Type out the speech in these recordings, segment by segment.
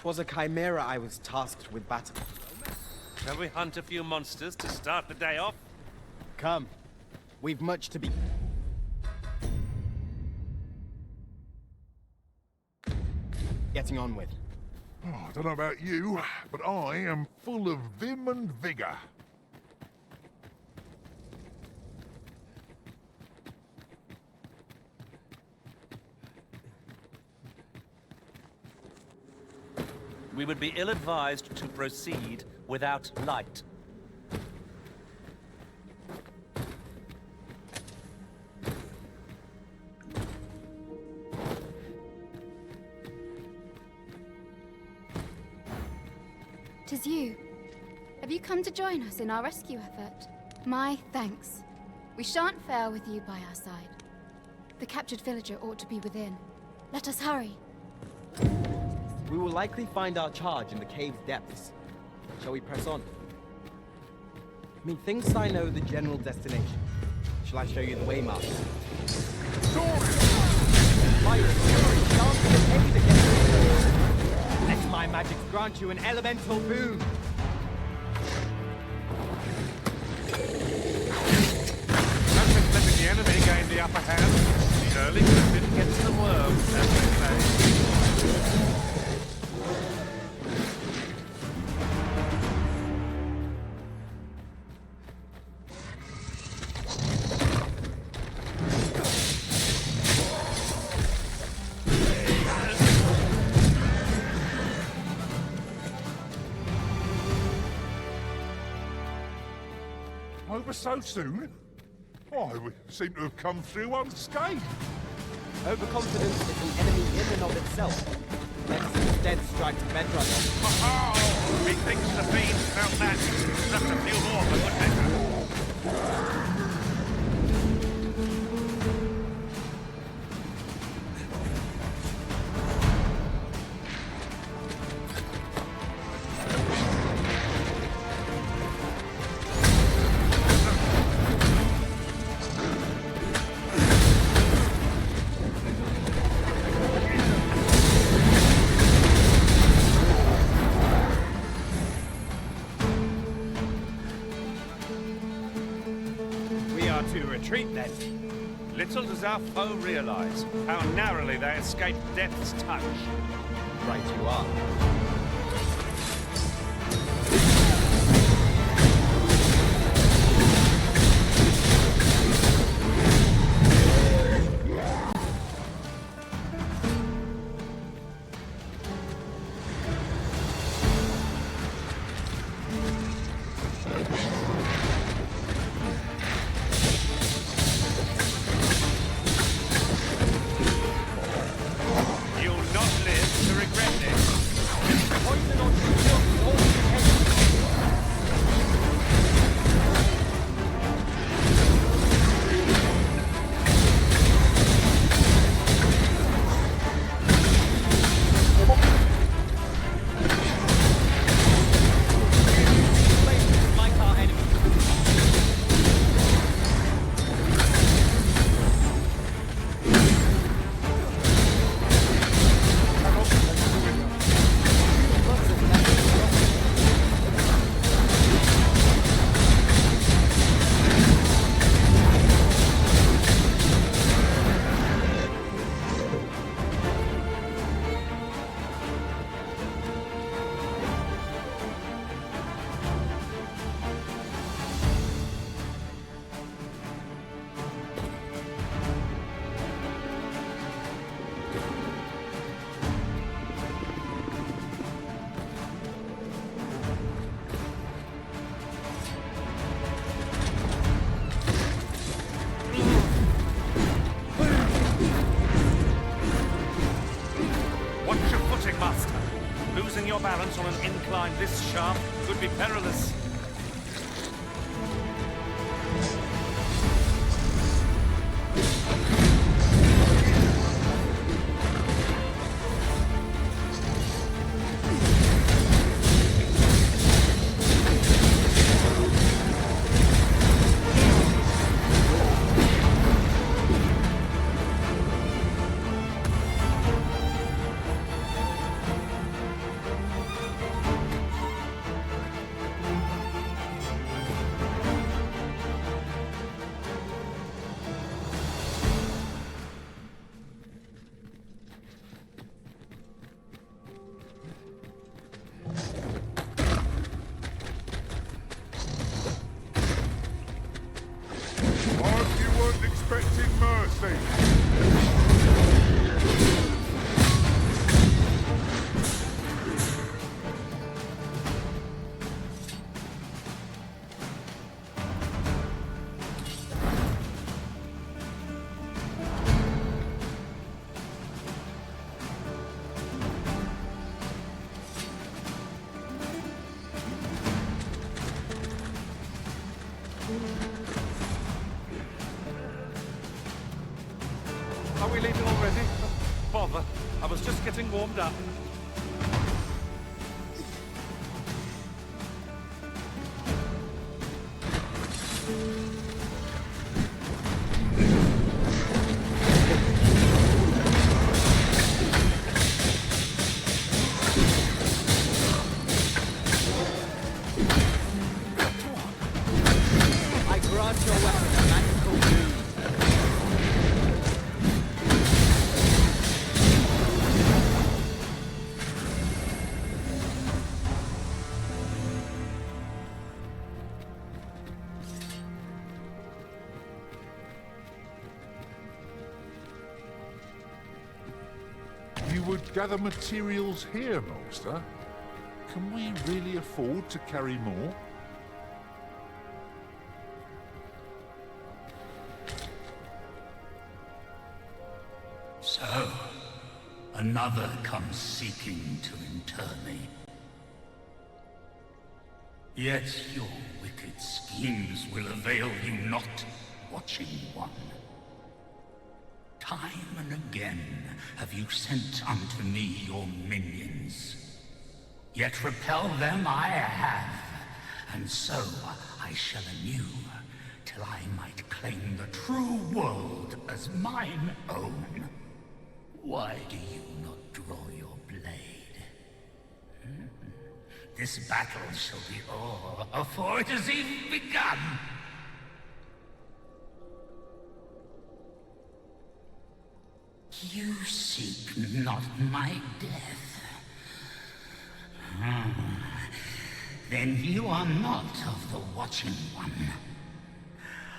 'Twas a chimera I was tasked with battling. Shall we hunt a few monsters to start the day off? Come. We've much to be... getting on with. Oh, I don't know about you, but I am full of vim and vigor. We would be ill-advised to proceed without light. Tis you. Have you come to join us in our rescue effort? My thanks. We shan't fail with you by our side. The captured villager ought to be within. Let us hurry. We will likely find our charge in the cave's depths. Shall we press on? Methinks I know the general destination. Shall I show you the way, Master? My fury chants the cave again. Let my magic grant you an elemental boon. Nothing letting the enemy gain the upper hand. The early griffin gets the worm, as they say. Over so soon? Why, we seem to have come through unscathed. Overconfidence is an enemy in and of itself. Let's instead strike to bedrock. Oh, methinks the fiends felt that. Just a few more for good measure. Retreat then. Little does our foe realize how narrowly they escaped death's touch. Right you are. Losing your balance on an incline this sharp could be perilous. Are we leaving already? Bother. I was just getting warmed up. I grant your weapon a magical boon. You would gather materials here, Master? Can we really afford to carry more? So, another comes seeking to inter me. Yet your wicked schemes will avail you not, Watching One. Time and again have you sent unto me your minions. Yet repel them I have, and so I shall anew, till I might claim the true world as mine own. Why do you not draw your blade? This battle shall be o'er afore it has even begun. You seek not my death. Then you are not of the Watching One.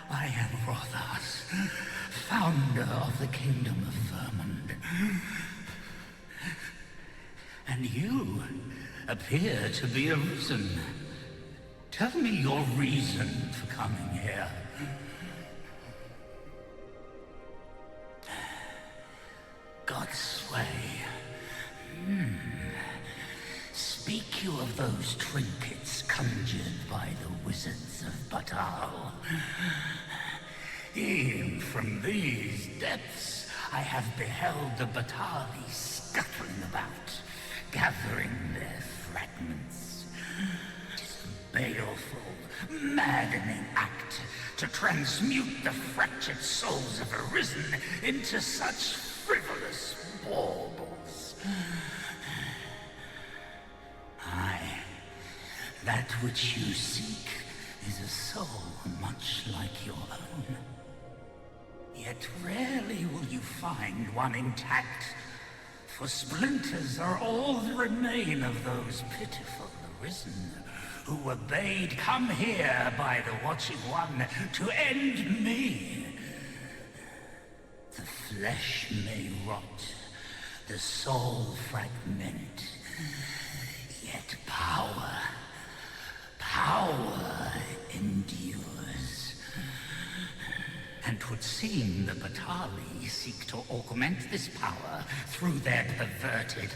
I am Rothas, founder of the Kingdom of Vermund. And you appear to be arisen. Tell me your reason for coming here. God's way. Speak you of those trinkets conjured by the wizards of Batal. E'en from these depths I have beheld the Batali scuttling about, gathering their fragments. 'Tis a baleful, maddening act to transmute the fractured souls of Arisen into such frivolous baubles. Aye, that which you seek is a soul much like your own. Yet rarely will you find one intact, for splinters are all that remain of those pitiful Arisen who were bade come here by the Watching One to end me. The flesh may rot, the soul fragment, yet power endures. And 'twould seem the Batali seek to augment this power through their perverted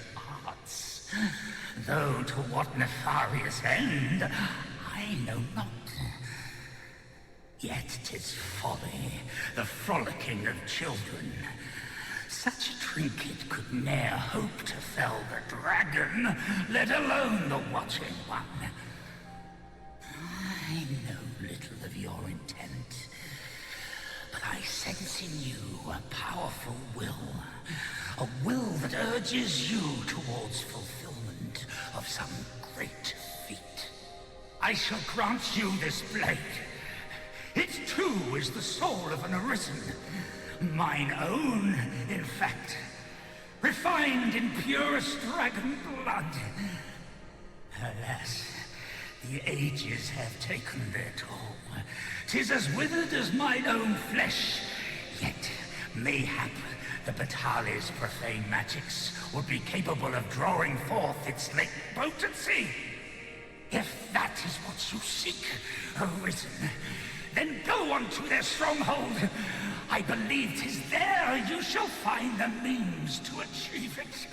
arts. Though to what nefarious end, I know not. Yet 'tis folly, the frolicking of children. Such a trinket could ne'er hope to fell the dragon, let alone the Watching One. I know little of your intent, but I sense in you a powerful will. A will that urges you towards fulfillment of some great feat. I shall grant you this blade. It too is the soul of an Arisen. Mine own, in fact. Refined in purest dragon blood. Alas, the ages have taken their toll. 'Tis as withered as mine own flesh, yet mayhap the Batali's profane magics would be capable of drawing forth its late potency. If that is what you seek, Arisen, then go on to their stronghold. I believe 'tis there you shall find the means to achieve it.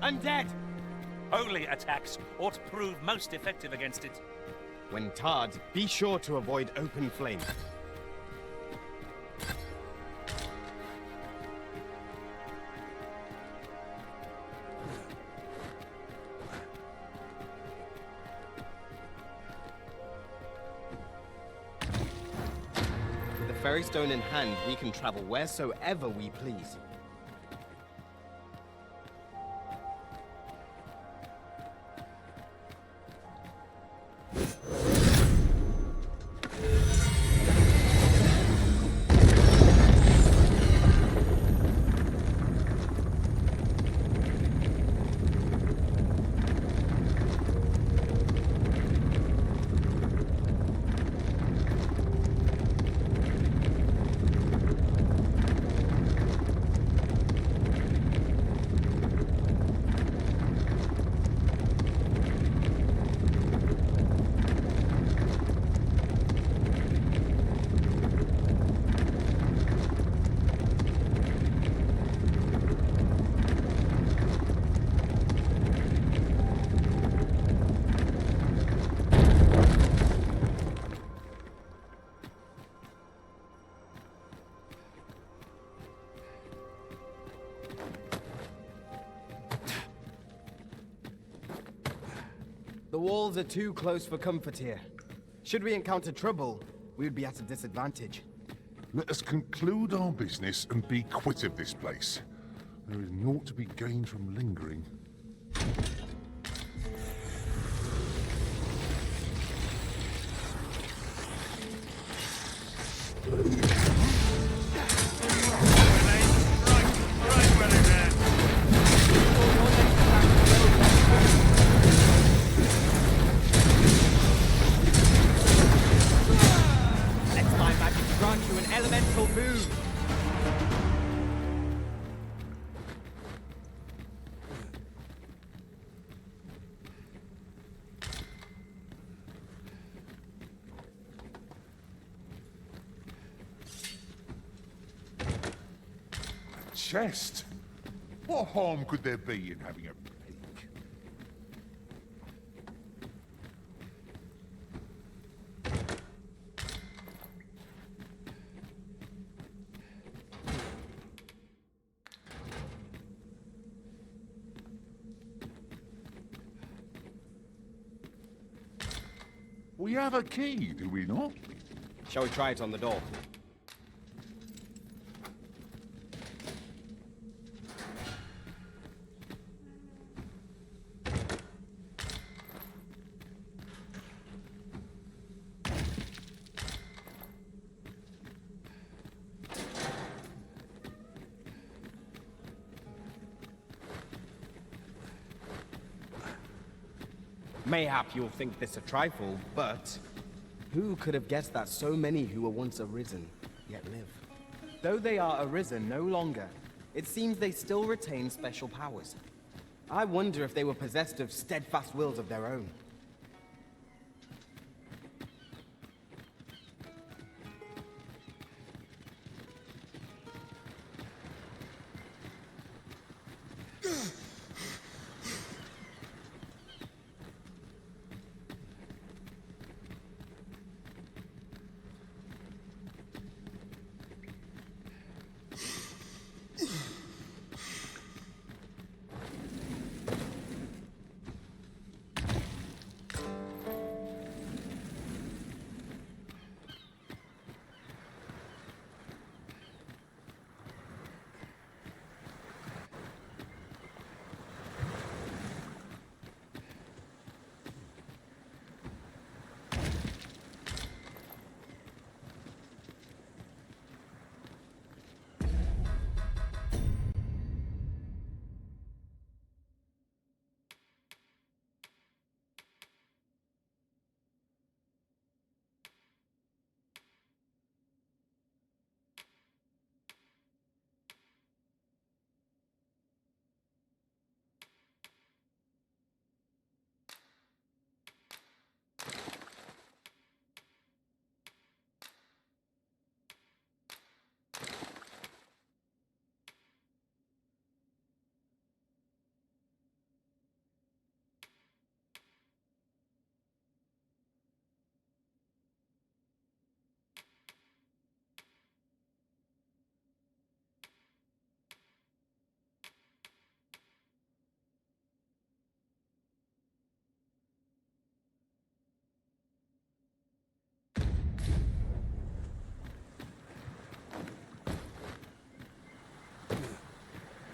Undead! Holy attacks ought to prove most effective against it. When tarred, be sure to avoid open flame. With the fairy stone in hand, we can travel wheresoever we please. The walls are too close for comfort here. Should we encounter trouble, we would be at a disadvantage. Let us conclude our business and be quit of this place. There is naught to be gained from lingering. Chest? What harm could there be in having a peek? We have a key, do we not? Shall we try it on the door? Mayhap you'll think this a trifle, but who could have guessed that so many who were once arisen, yet live? Though they are arisen no longer, it seems they still retain special powers. I wonder if they were possessed of steadfast wills of their own.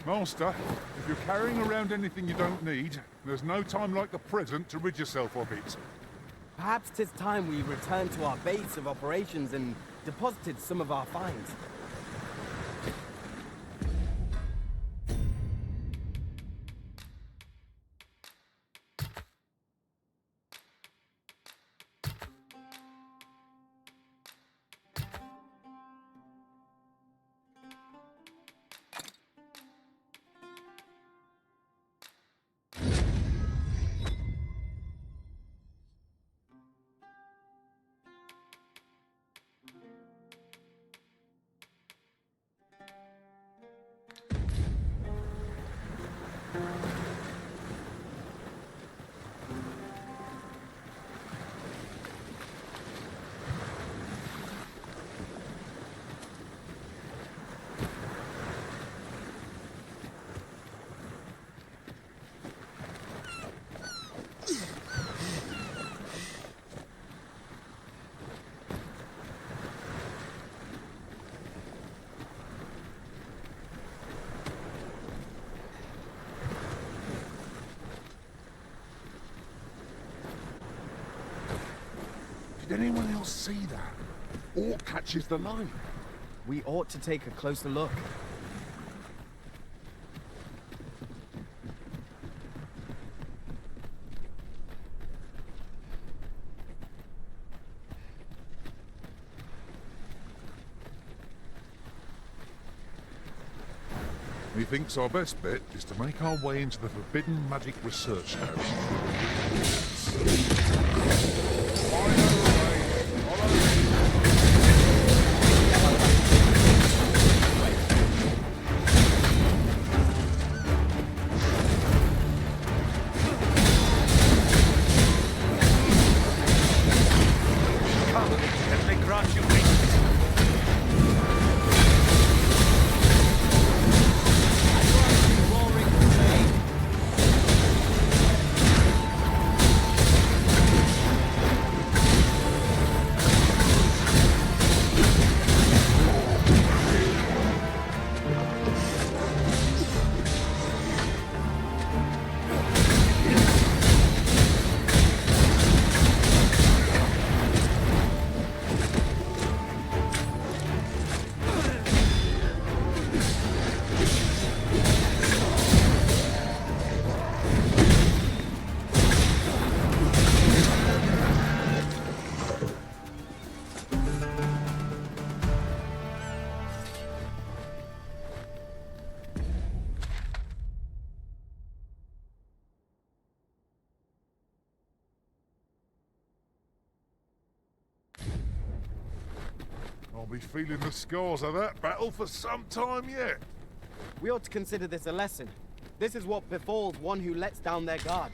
Master, if you're carrying around anything you don't need, there's no time like the present to rid yourself of it. Perhaps 'tis time we returned to our base of operations and deposited some of our finds. Did anyone else see that? Or catches the line? We ought to take a closer look. Methinks our best bet is to make our way into the forbidden magic research house. be feeling the scars of that battle for some time yet. We ought to consider this a lesson. This is what befalls one who lets down their guard.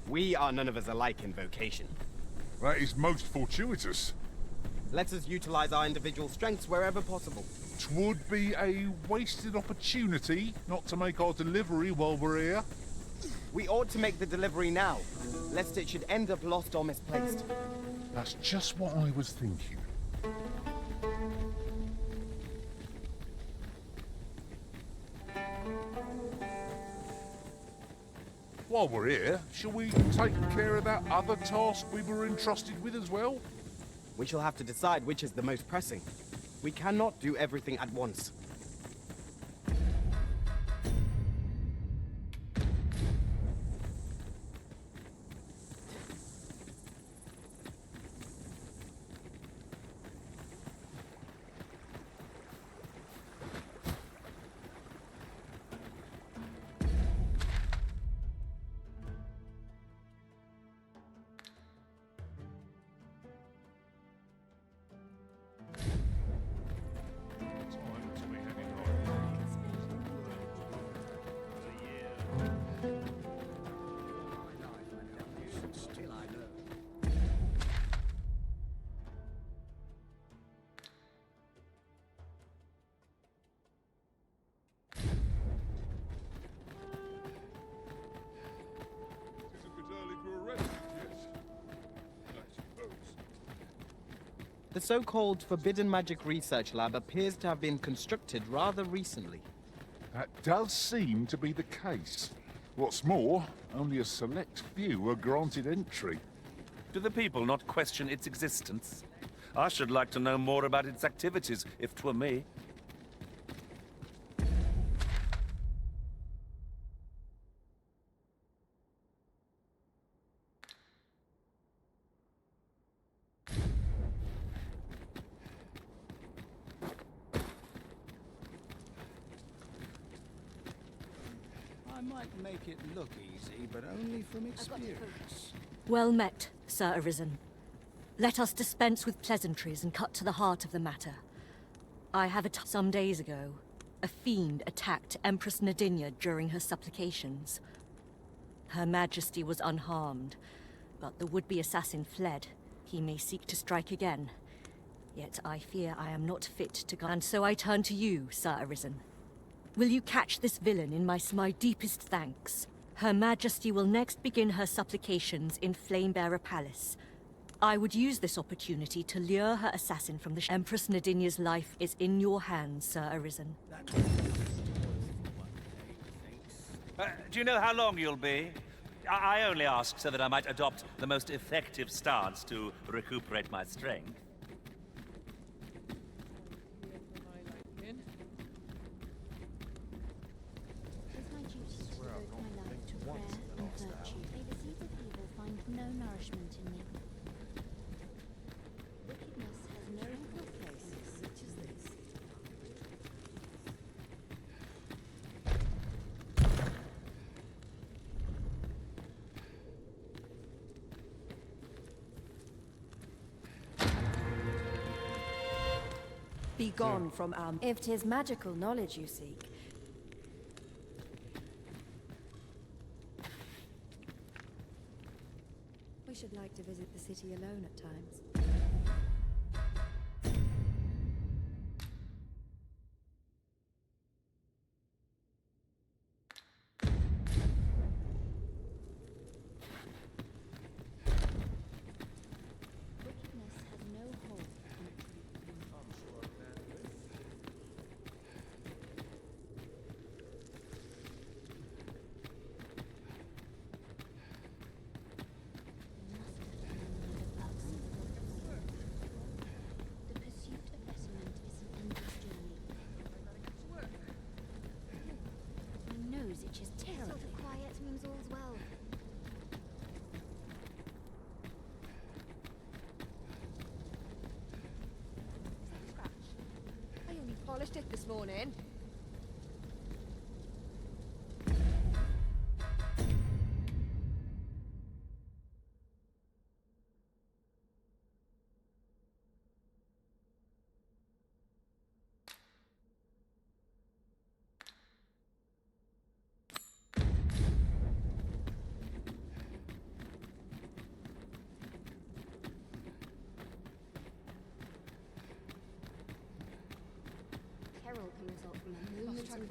We are none of us alike in vocation. That is most fortuitous. Let us utilize our individual strengths wherever possible. 'Twould be a wasted opportunity not to make our delivery while we're here. We ought to make the delivery now, lest it should end up lost or misplaced. That's just what I was thinking. While we're here, shall we take care of that other task we were entrusted with as well? We shall have to decide which is the most pressing. We cannot do everything at once. The so-called Forbidden Magic Research Lab appears to have been constructed rather recently. That does seem to be the case. What's more, only a select few are granted entry. Do the people not question its existence? I should like to know more about its activities, if 'twere me. I might make it look easy, but only from experience. Well met, Sir Arisen. Let us dispense with pleasantries and cut to the heart of the matter. I have some days ago, a fiend attacked Empress Nadinia during her supplications. Her Majesty was unharmed, but the would-be assassin fled. He may seek to strike again. Yet I fear I am not fit to guide, and so I turn to you, Sir Arisen. Will you catch this villain in my deepest thanks? Her Majesty will next begin her supplications in Flamebearer Palace. I would use this opportunity to lure her assassin from the Empress Nadinia's life is in your hands, Sir Arisen. Do you know how long you'll be? I only ask so that I might adopt the most effective stance to recuperate my strength. Be gone from our... If 'tis magical knowledge you seek. We should like to visit the city alone at times. polished it this morning.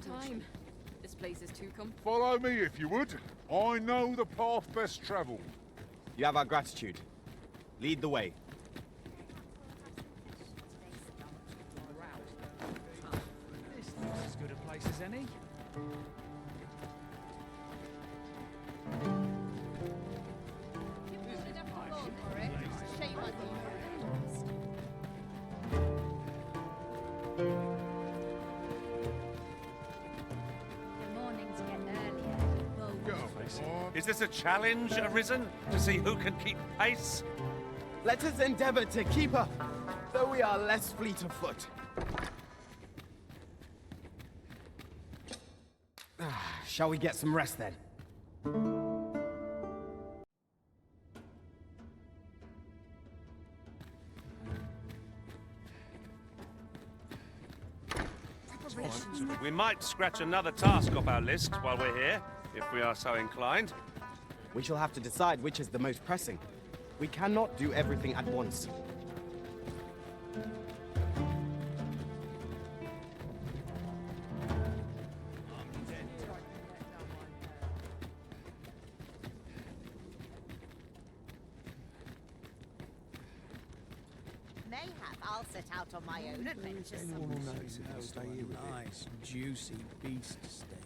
Time. This place is too comfortable. Follow me if you would. I know the path best travelled. You have our gratitude. Lead the way. This looks as good a place as any. Is this a challenge, Arisen? To see who can keep pace? Let us endeavor to keep up, though we are less fleet of foot. Shall we get some rest then? We might scratch another task off our list while we're here, if we are so inclined. We shall have to decide which is the most pressing. We cannot do everything at once. Mayhap I'll set out on my own adventures. Nice, juicy beast steak.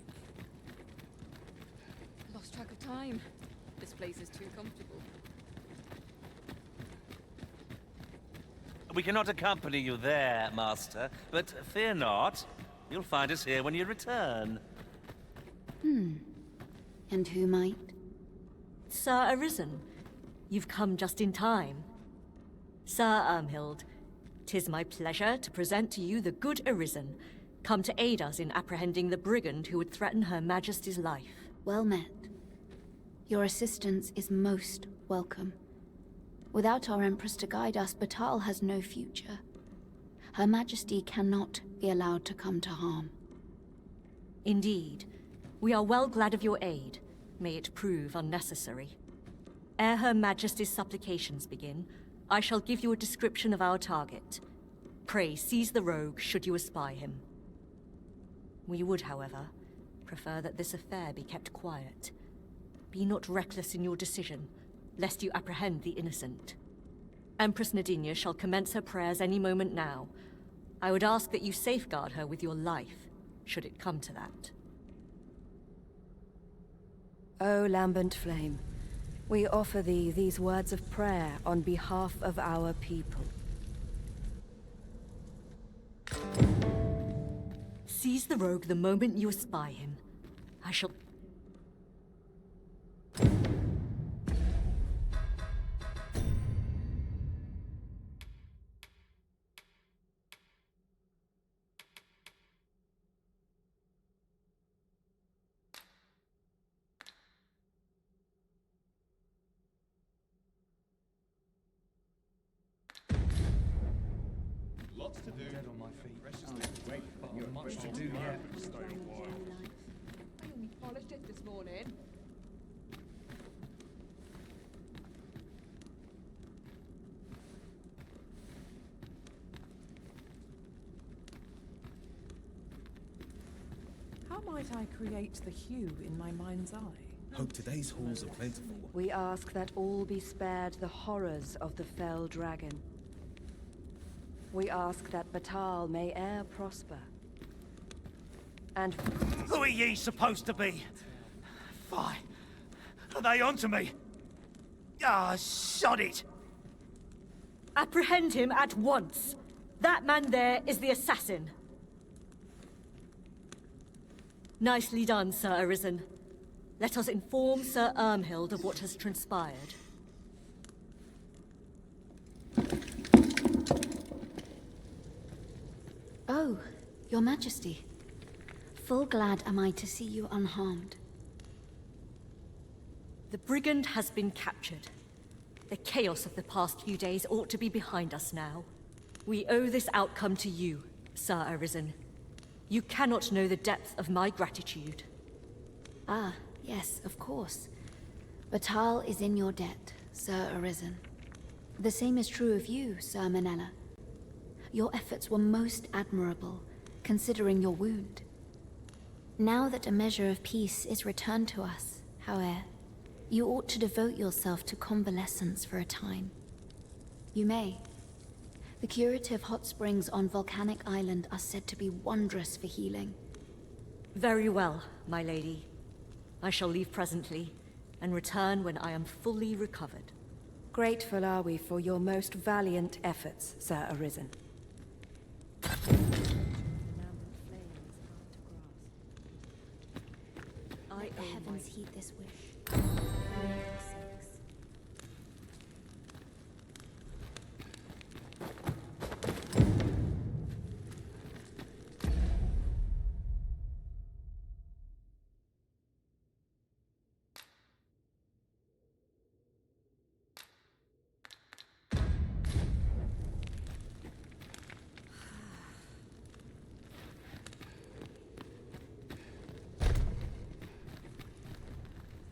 Lost track of time. This place is too comfortable. We cannot accompany you there, Master, but fear not. You'll find us here when you return. And who might? Sir Arisen, you've come just in time. Sir Ermhild, 'tis my pleasure to present to you the good Arisen, come to aid us in apprehending the brigand who would threaten Her Majesty's life. Well met. Your assistance is most welcome. Without our Empress to guide us, Batal has no future. Her Majesty cannot be allowed to come to harm. Indeed. We are well glad of your aid. May it prove unnecessary. Ere Her Majesty's supplications begin, I shall give you a description of our target. Pray seize the rogue should you espy him. We would, however, prefer that this affair be kept quiet. Be not reckless in your decision, lest you apprehend the innocent. Empress Nadinia shall commence her prayers any moment now. I would ask that you safeguard her with your life, should it come to that. O lambent flame, we offer thee these words of prayer on behalf of our people. Seize the rogue the moment you espy him. I shall... Lots to do. Dead on my feet. Wait, much to do yet. Stay a while. I only polished it this morning. How might I create the hue in my mind's eye? Hope today's halls are plentiful. We ask that all be spared the horrors of the fell dragon. We ask that Batal may e'er prosper. And... Who are ye supposed to be? Fie. Are they onto me? Ah, sod it! Apprehend him at once! That man there is the assassin. Nicely done, Sir Arisen. Let us inform Sir Ermhild of what has transpired. Oh, Your Majesty, full glad am I to see you unharmed. The brigand has been captured. The chaos of the past few days ought to be behind us now. We owe this outcome to you, Sir Arisen. You cannot know the depth of my gratitude. Ah, yes, of course. Batal is in your debt, Sir Arisen. The same is true of you, Sir Manella. Your efforts were most admirable, considering your wound. Now that a measure of peace is returned to us, however, you ought to devote yourself to convalescence for a time. You may. The curative hot springs on Volcanic Island are said to be wondrous for healing. Very well, my lady. I shall leave presently, and return when I am fully recovered. Grateful are we for your most valiant efforts, Sir Arisen. Let the heavens heed this wish.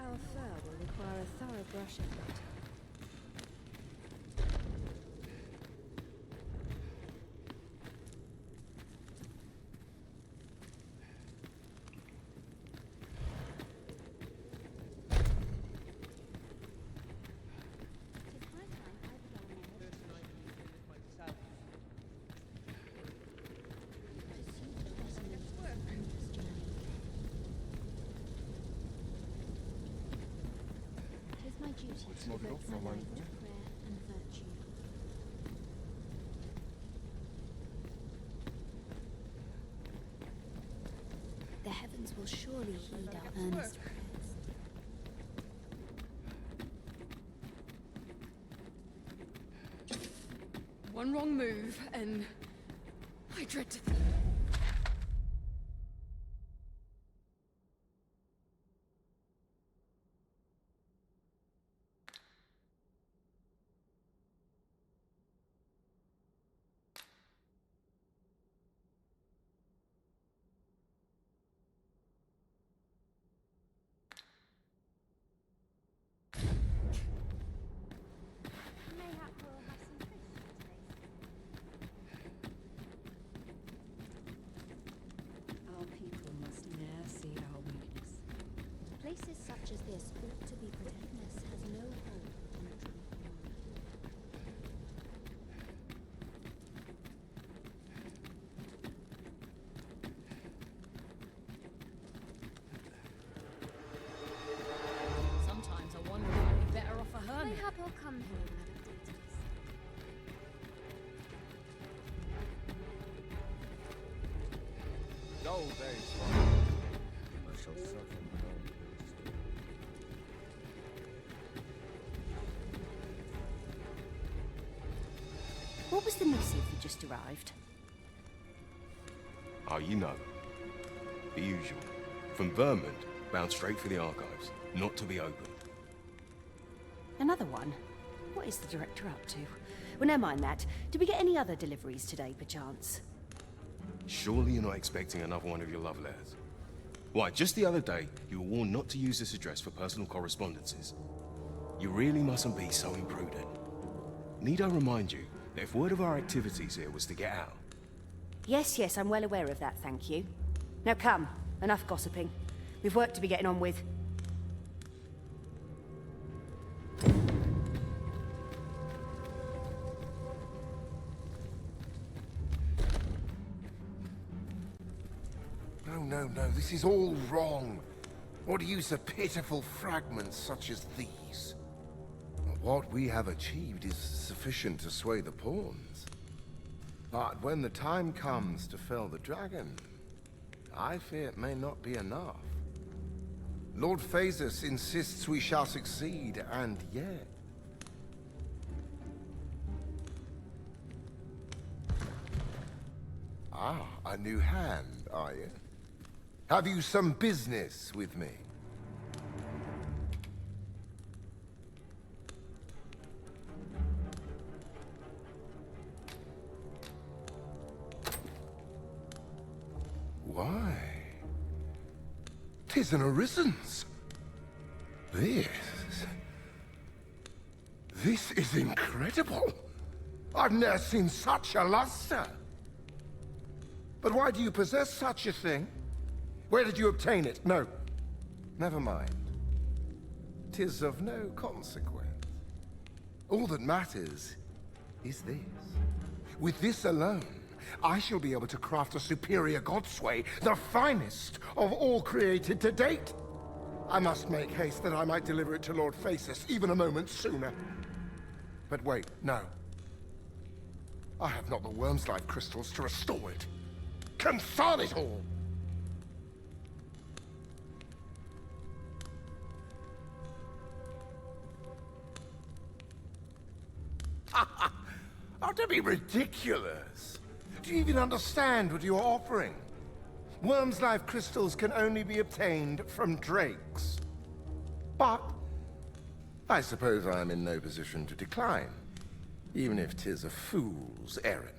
Our fur will require a thorough brushing later. My duty to devote my life to prayer and virtue. The heavens will surely heed our earnest prayers. One wrong move, and I dread to think. Our people must ne'er see our weakness. Places such as this ought to be protectness has no hold on a true command. Sometimes I wonder if I'd be better off a hermit. Mayhap I'll come here, Madam Deities. Dull days. I shall suffer no. What was the missive that just arrived? Oh, you know. The usual. From Vermont, bound straight for the archives. Not to be opened. Another one? What is the director up to? Well, never mind that. Did we get any other deliveries today, perchance? Surely you're not expecting another one of your love letters. Why, just the other day, you were warned not to use this address for personal correspondences. You really mustn't be so imprudent. Need I remind you that if word of our activities here was to get out... Yes, I'm well aware of that, thank you. Now come, enough gossiping. We've work to be getting on with. No, this is all wrong. What use of pitiful fragments such as these? What we have achieved is sufficient to sway the pawns. But when the time comes to fell the dragon, I fear it may not be enough. Lord Phasus insists we shall succeed, and yet... Ah, a new hand, are you? Have you some business with me? Why? 'Tis an arisen's. This is incredible. I've never seen such a luster. But why do you possess such a thing? Where did you obtain it? No, never mind. 'Tis of no consequence. All that matters is this. With this alone, I shall be able to craft a superior godsway, the finest of all created to date. I must make haste that I might deliver it to Lord Phasis even a moment sooner. But wait, no. I have not the worm's life crystals to restore it. Confound it all! Oh, don't be ridiculous. Do you even understand what you're offering? Worm's life crystals can only be obtained from drakes. But I suppose I'm in no position to decline, even if 'tis a fool's errand.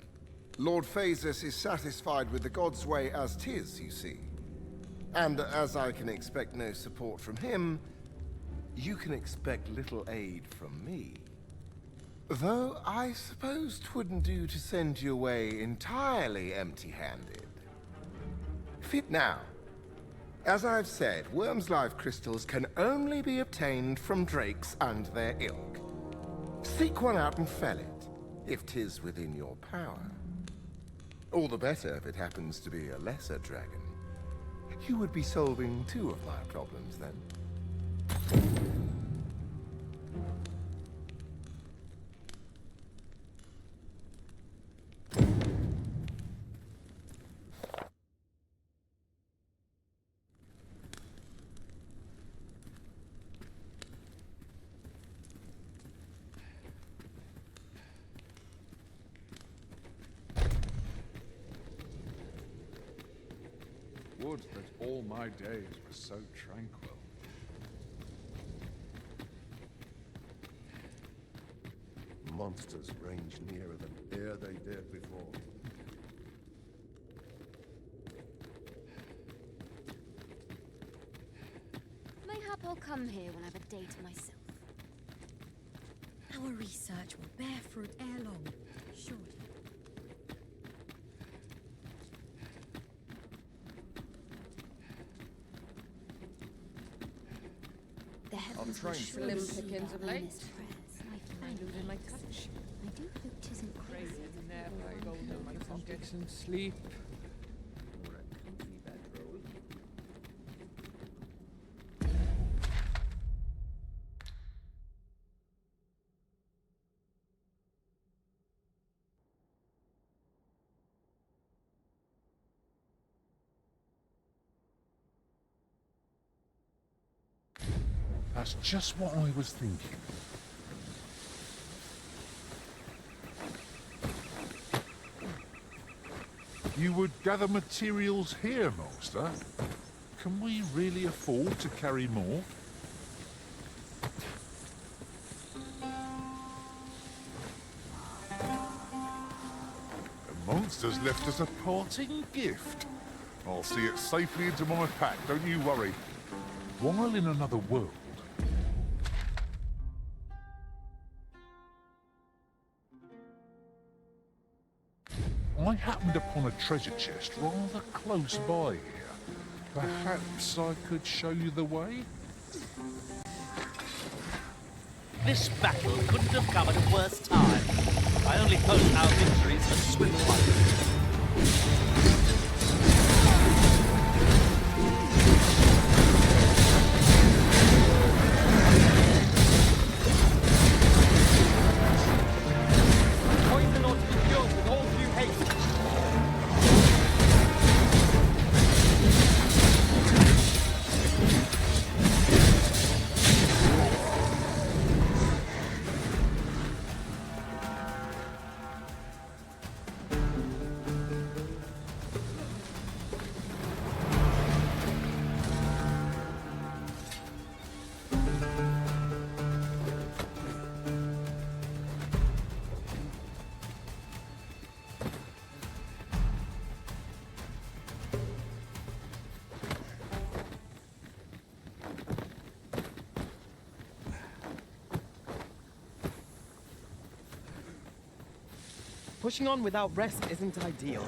Lord Phasis is satisfied with the God's way as 'tis, you see. And as I can expect no support from him, you can expect little aid from me. Though I suppose 'twouldn't do to send you away entirely empty-handed. Fit now. As I've said, worm's life crystals can only be obtained from drakes and their ilk. Seek one out and fell it, if 'tis within your power. All the better if it happens to be a lesser dragon. You would be solving 2 of my problems then. Would that all my days were so tranquil. Monsters range nearer than e'er they dared before. Mayhap I'll come here when I've a day to myself. Our research will bear fruit ere long, surely. The heavens Slim pickings of late. I'm losing my touch. I do hope 'tisn't crazy. Get some sleep. That's just what I was thinking. You would gather materials here, Master? Can we really afford to carry more? The monster's left us a parting gift. I'll see it safely into my pack, don't you worry. While in another world, I happened upon a treasure chest rather close by here. Perhaps I could show you the way? This battle couldn't have come at a worse time. I only hope our victories are swift ones. Pushing on without rest isn't ideal.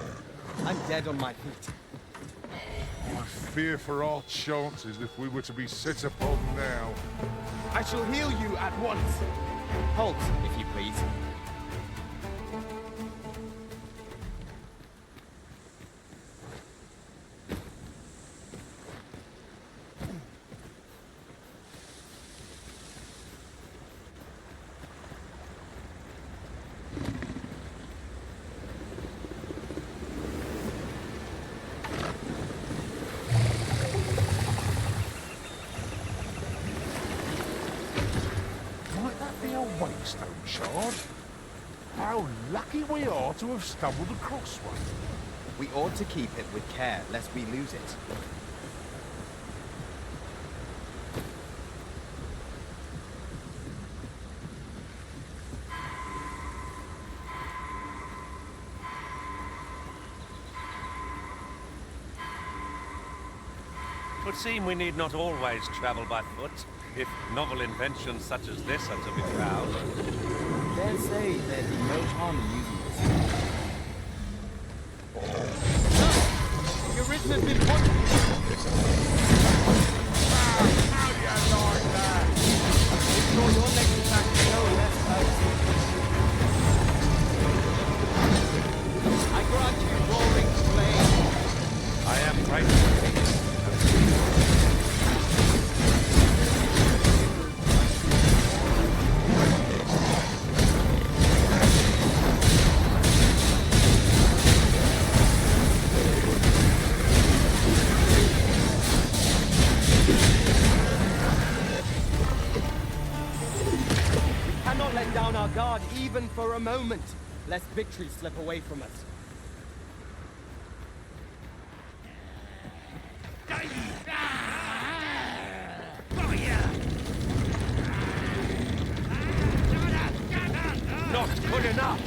I'm dead on my feet. I fear for our chances if we were to be set upon now. I shall heal you at once. Halt, if you please. Stone shard. How lucky we are to have stumbled across one. We ought to keep it with care, lest we lose it. It would seem we need not always travel by foot, if novel inventions such as this are to be found. Dare say there'd be no harm in using this. Your arisen has been pointed. How do you like that? Ignore your next attack no less urgent. I grant you roaring flame. I am grateful. Down our guard even for a moment, lest victory slip away from us. Not good enough!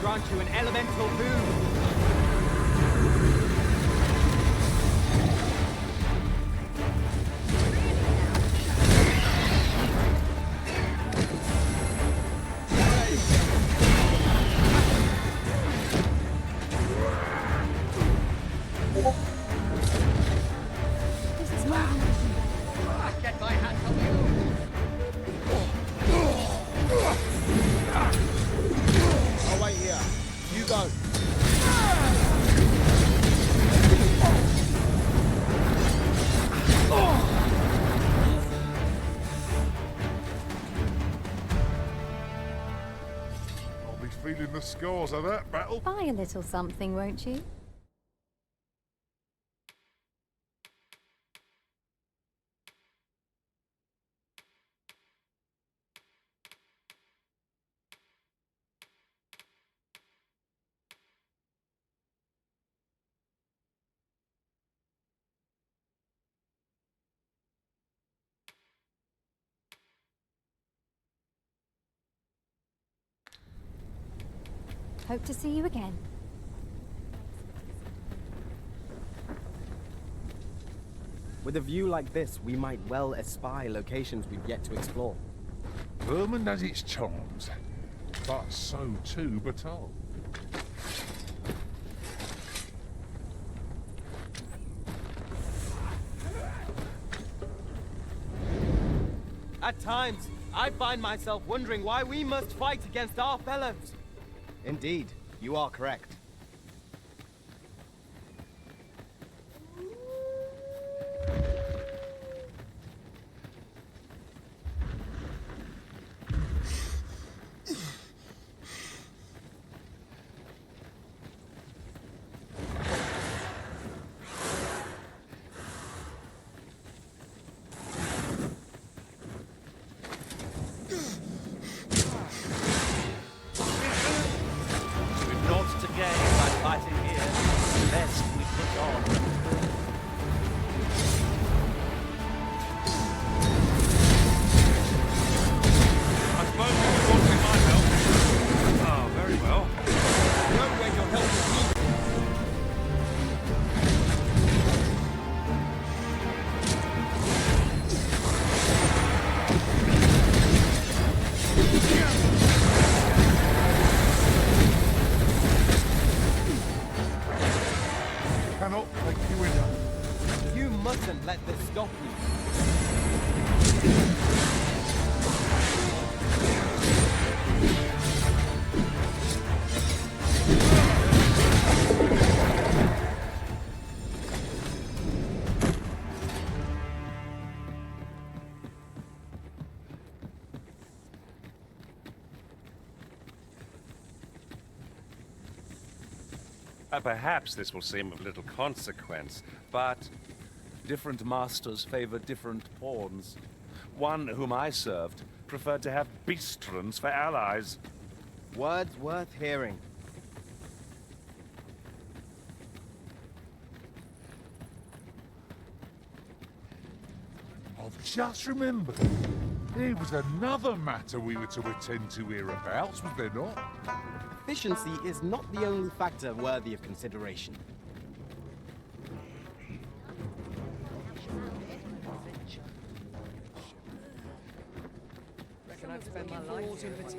Grant you an elemental boon. Get my hands on you. I'll wait here. You go. I'll be feeling the scars of that battle. Buy a little something, won't you? Hope to see you again. With a view like this, we might well espy locations we've yet to explore. Vermin has its charms, but so too Batal. At times, I find myself wondering why we must fight against our fellows. Indeed, you are correct. Let this stop you. Perhaps this will seem of little consequence, but different masters favor different pawns. One whom I served preferred to have beastrons for allies. Words worth hearing. I've just remembered. There was another matter we were to attend to hereabouts, was there not? Efficiency is not the only factor worthy of consideration. Reckon I'd spend my life in it.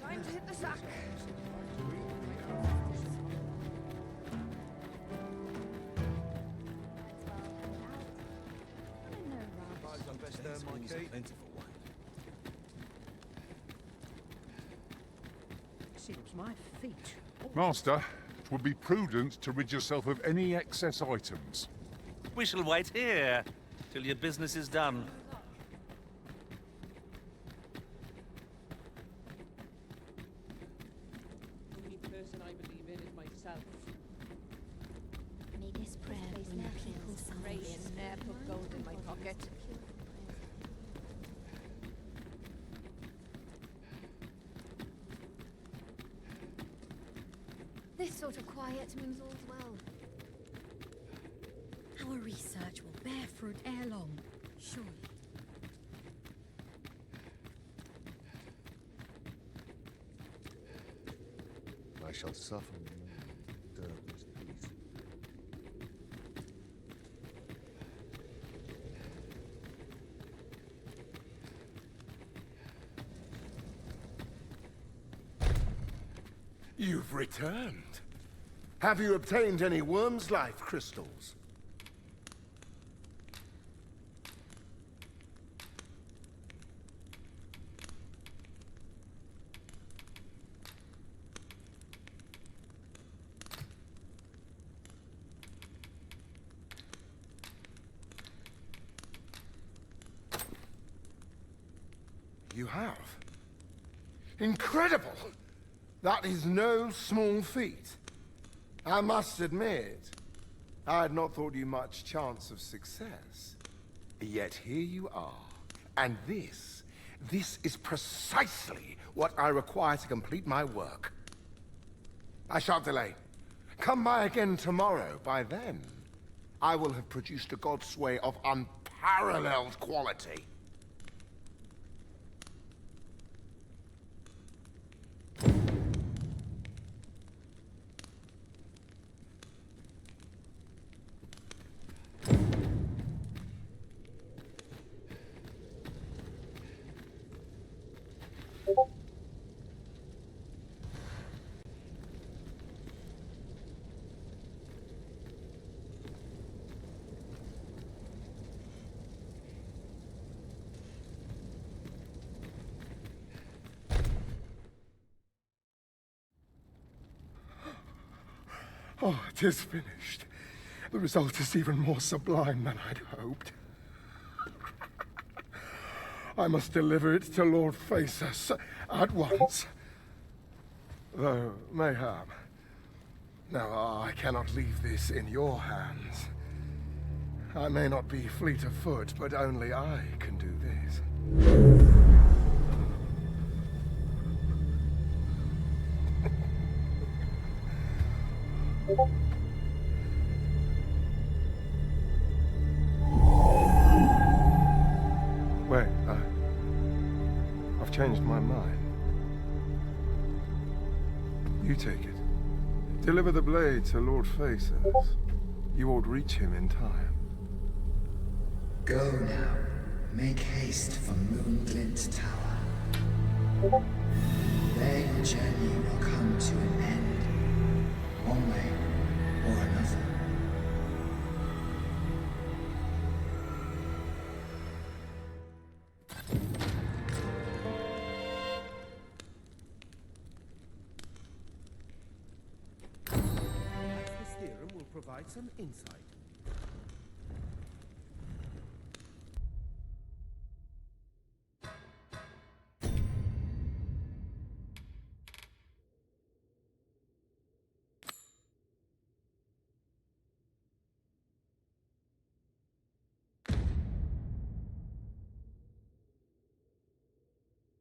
Time to hit the sack. Seems my feet. Master, it would be prudent to rid yourself of any excess items. We shall wait here till your business is done. The only person I believe in is myself. May this prayer bring people salvation. And ne'er put gold in my pocket. This sort of quiet means all's well. Our research will bear fruit ere long, surely. I shall suffer no darkness peace. You've returned. Have you obtained any worm's life crystals? You have? Incredible! That is no small feat. I must admit, I had not thought you much chance of success. Yet here you are. And this is precisely what I require to complete my work. I shan't delay. Come by again tomorrow. By then, I will have produced a godsway of unparalleled quality. Oh, it is finished. The result is even more sublime than I'd hoped. I must deliver it to Lord Phaesus at once. Though, mayhap. Now, I cannot leave this in your hands. I may not be fleet of foot, but only I can do this. Wait, I've changed my mind. You take it. Deliver the blade to Lord Phaesus. You ought reach him in time. Go now. Make haste for Moonglint Tower. There your journey will come to an end. One way or another. This theorem will provide some insight